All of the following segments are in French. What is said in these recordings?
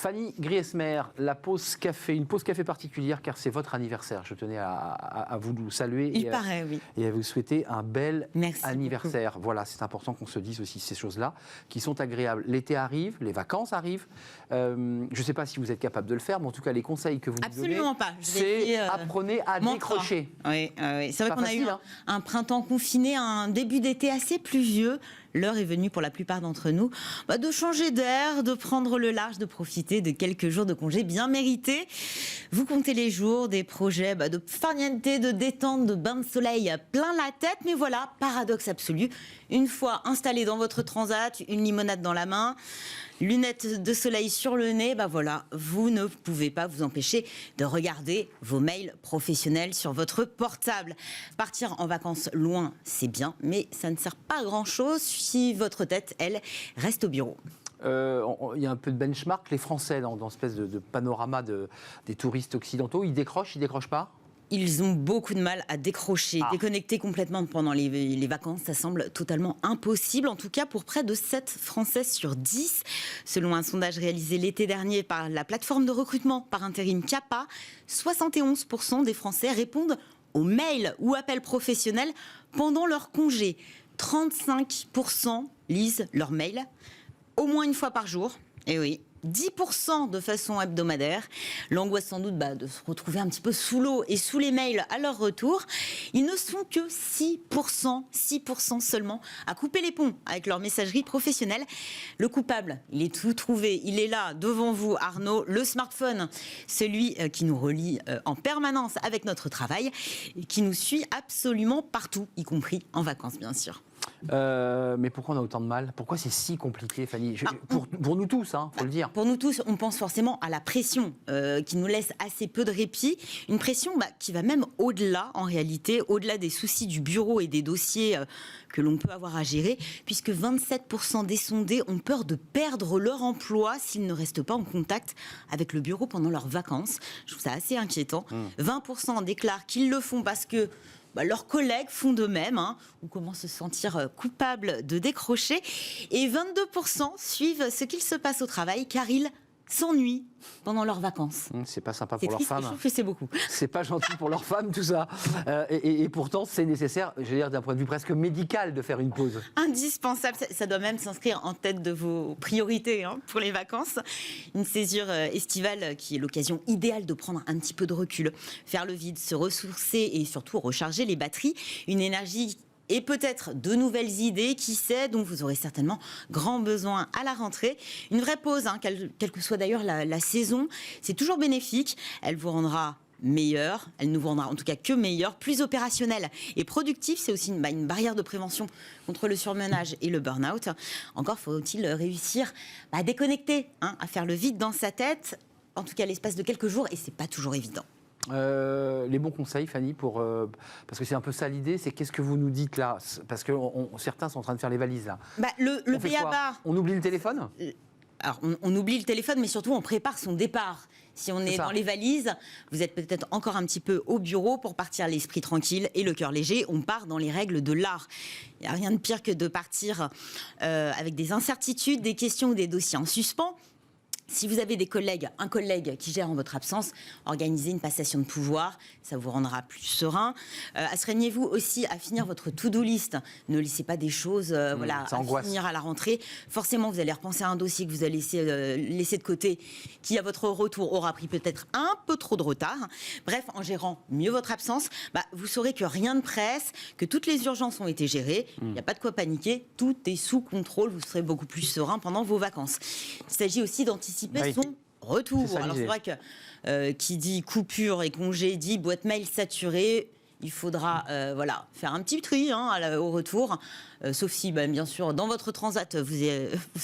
Fanny Griesmer, la pause café, une pause café particulière car c'est votre anniversaire. Je tenais à vous saluer oui. Et à vous souhaiter un bel Merci anniversaire. beaucoup. Voilà, c'est important qu'on se dise aussi ces choses-là qui sont agréables. L'été arrive, les vacances arrivent. Je ne sais pas si vous êtes capable de le faire, mais en tout cas, les conseils que vous nous donnez, Absolument pas. c'est apprenez à décrocher. Oui. C'est vrai qu'on a eu facile, un printemps confiné, un début d'été assez pluvieux. L'heure est venue pour la plupart d'entre nous de changer d'air, de prendre le large, de profiter de quelques jours de congé bien mérités. Vous comptez les jours, des projets de farniente, de détente, de bain de soleil plein la tête. Mais voilà, paradoxe absolu. Une fois installé dans votre transat, une limonade dans la main, lunettes de soleil sur le nez, voilà, vous ne pouvez pas vous empêcher de regarder vos mails professionnels sur votre portable. Partir en vacances loin, c'est bien, mais ça ne sert pas à grand-chose si votre tête, elle, reste au bureau. Il y a un peu de benchmark. Les Français, dans cette espèce de panorama des touristes occidentaux, ils décrochent pas ? Ils ont beaucoup de mal à décrocher, déconnecter complètement pendant les vacances. Ça semble totalement impossible, en tout cas pour près de 7 Français sur 10. Selon un sondage réalisé l'été dernier par la plateforme de recrutement par intérim CAPA, 71% des Français répondent aux mails ou appels professionnels pendant leur congé. 35% lisent leurs mails au moins une fois par jour. Et oui. 10% de façon hebdomadaire. L'angoisse sans doute de se retrouver un petit peu sous l'eau et sous les mails à leur retour. Ils ne sont que 6% seulement à couper les ponts avec leur messagerie professionnelle. Le coupable, il est tout trouvé. Il est là, devant vous, Arnaud, le smartphone. Celui qui nous relie en permanence avec notre travail et qui nous suit absolument partout, y compris en vacances, bien sûr. Mais pourquoi on a autant de mal ? Pourquoi c'est si compliqué, Fanny ? Pour nous tous, faut le dire. Pour nous tous, on pense forcément à la pression qui nous laisse assez peu de répit. Une pression qui va même au-delà, en réalité, au-delà des soucis du bureau et des dossiers que l'on peut avoir à gérer, puisque 27% des sondés ont peur de perdre leur emploi s'ils ne restent pas en contact avec le bureau pendant leurs vacances. Je trouve ça assez inquiétant. 20% déclarent qu'ils le font parce que leurs collègues font de même, ou commencent à se sentir coupables de décrocher. Et 22% suivent ce qu'il se passe au travail, car ils s'ennuient pendant leurs vacances. C'est pas sympa pour leurs triste, femmes. je trouve que c'est beaucoup. C'est pas gentil pour leurs femmes, tout ça. Et pourtant, c'est nécessaire, je veux dire, d'un point de vue presque médical, de faire une pause. Indispensable. Ça doit même s'inscrire en tête de vos priorités pour les vacances. Une césure estivale qui est l'occasion idéale de prendre un petit peu de recul, faire le vide, se ressourcer et surtout recharger les batteries. Une énergie et peut-être de nouvelles idées, qui sait, dont vous aurez certainement grand besoin à la rentrée. Une vraie pause, quelle que soit d'ailleurs la saison, c'est toujours bénéfique. Elle vous rendra meilleur, elle nous rendra en tout cas que meilleur, plus opérationnel et productif. C'est aussi une barrière de prévention contre le surmenage et le burn-out. Encore faut-il réussir à déconnecter, à faire le vide dans sa tête, en tout cas l'espace de quelques jours, et c'est pas toujours évident. Les bons conseils, Fanny, parce que c'est un peu ça l'idée, c'est qu'est-ce que vous nous dites là ? Parce que certains sont en train de faire les valises là. Le b.a.-ba. On oublie le téléphone ? Alors, on oublie le téléphone, mais surtout on prépare son départ. Si on est dans les valises, vous êtes peut-être encore un petit peu au bureau pour partir l'esprit tranquille et le cœur léger. On part dans les règles de l'art. Il n'y a rien de pire que de partir avec des incertitudes, des questions ou des dossiers en suspens. Si vous avez un collègue qui gère en votre absence, organisez une passation de pouvoir, ça vous rendra plus serein. Astreignez-vous aussi à finir votre to-do list. Ne laissez pas des choses à finir à la rentrée. Forcément, vous allez repenser à un dossier que vous allez laisser de côté, qui à votre retour aura pris peut-être un peu trop de retard. Bref, en gérant mieux votre absence, vous saurez que rien ne presse, que toutes les urgences ont été gérées. Il n'y a pas de quoi paniquer, tout est sous contrôle. Vous serez beaucoup plus serein pendant vos vacances. Il s'agit aussi d'anticiper son retour. Alors c'est vrai que qui dit coupure et congé dit boîte mail saturée. Il faudra faire un petit tri au retour. Sauf si, bien sûr, dans votre transat, vous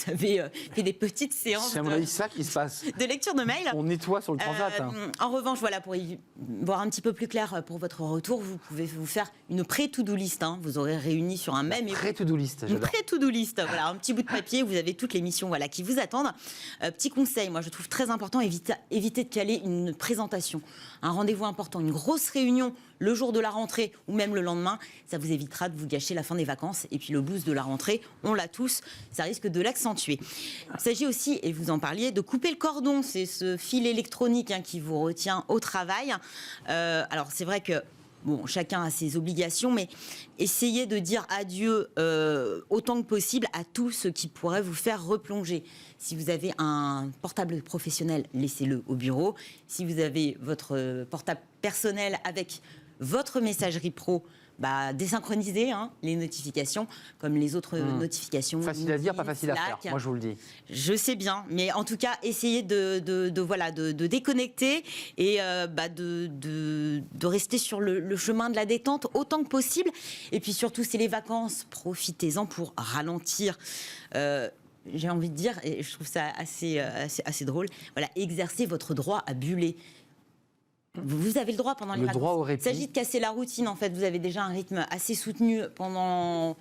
avez fait des petites séances c'est ça qui se passe. De lecture de mail. On nettoie sur le transat. En revanche, pour y voir un petit peu plus clair pour votre retour, vous pouvez vous faire une pré-to-do list. Vous aurez réuni sur un même... Pré-to-do list, j'adore. Une pré-to-do list, un petit bout de papier, vous avez toutes les missions qui vous attendent. Petit conseil, moi je trouve très important, évitez de caler une présentation, un rendez-vous important, une grosse réunion le jour de la rentrée ou même le lendemain. Ça vous évitera de vous gâcher la fin des vacances et puis puis le boost de la rentrée, on l'a tous, ça risque de l'accentuer. Il s'agit aussi, et vous en parliez, de couper le cordon. C'est ce fil électronique qui vous retient au travail. Alors c'est vrai que bon, chacun a ses obligations, mais essayez de dire adieu autant que possible à tout ce qui pourrait vous faire replonger. Si vous avez un portable professionnel, laissez-le au bureau. Si vous avez votre portable personnel avec votre messagerie pro, désynchronisez les notifications, comme les autres notifications. Facile à dire, pas facile à faire, moi je vous le dis. Je sais bien, mais en tout cas, essayez de déconnecter et de rester sur le chemin de la détente autant que possible. Et puis surtout, c'est les vacances, profitez-en pour ralentir. J'ai envie de dire, et je trouve ça assez drôle, voilà, exercez votre droit à buller. Vous avez le droit pendant les vacances. Il s'agit de casser la routine, en fait. Vous avez déjà un rythme assez soutenu dans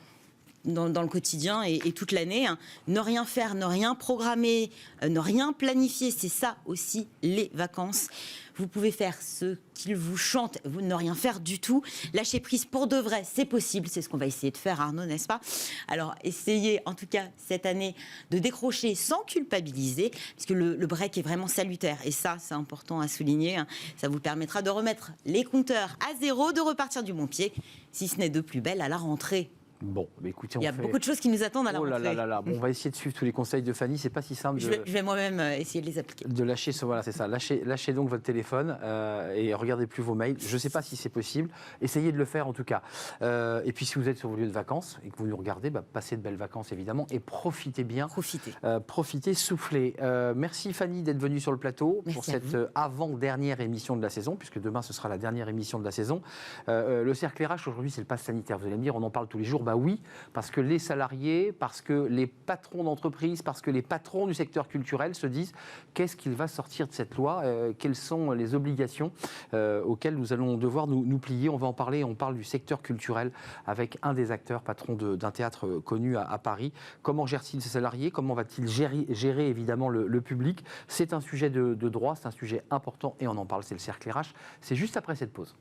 le quotidien et toute l'année. Ne rien faire, ne rien programmer, ne rien planifier, c'est ça aussi les vacances. Vous pouvez faire ce qu'il vous chante, vous ne rien faire du tout. Lâcher prise pour de vrai, c'est possible. C'est ce qu'on va essayer de faire, Arnaud, n'est-ce pas? Alors, essayez, en tout cas, cette année, de décrocher sans culpabiliser, puisque le break est vraiment salutaire. Et ça, c'est important à souligner. Ça vous permettra de remettre les compteurs à zéro, de repartir du bon pied, si ce n'est de plus belle à la rentrée. Bon, écoutez, il y a beaucoup de choses qui nous attendent à la rentrée. Bon, on va essayer de suivre tous les conseils de Fanny. C'est pas si simple. Je vais moi-même essayer de les appliquer. De lâcher, voilà, c'est ça. Lâchez donc votre téléphone et regardez plus vos mails. Je ne sais pas si c'est possible. Essayez de le faire en tout cas. Et puis si vous êtes sur vos lieux de vacances et que vous nous regardez, passez de belles vacances évidemment et profitez bien. Profitez, soufflez. Merci Fanny d'être venue sur le plateau pour cette avant-dernière émission de la saison, puisque demain ce sera la dernière émission de la saison. Le cercle RH aujourd'hui, c'est le pass sanitaire. Vous allez me dire, on en parle tous les jours. Oui, parce que les salariés, parce que les patrons d'entreprise, parce que les patrons du secteur culturel se disent qu'est-ce qu'il va sortir de cette loi, quelles sont les obligations auxquelles nous allons devoir nous plier. On va en parler, on parle du secteur culturel avec un des acteurs, patron d'un théâtre connu à Paris. Comment gère-t-il ses salariés? Comment va-t-il gérer évidemment le public? C'est un sujet de droit, c'est un sujet important et on en parle, c'est le cercle RH. C'est juste après cette pause.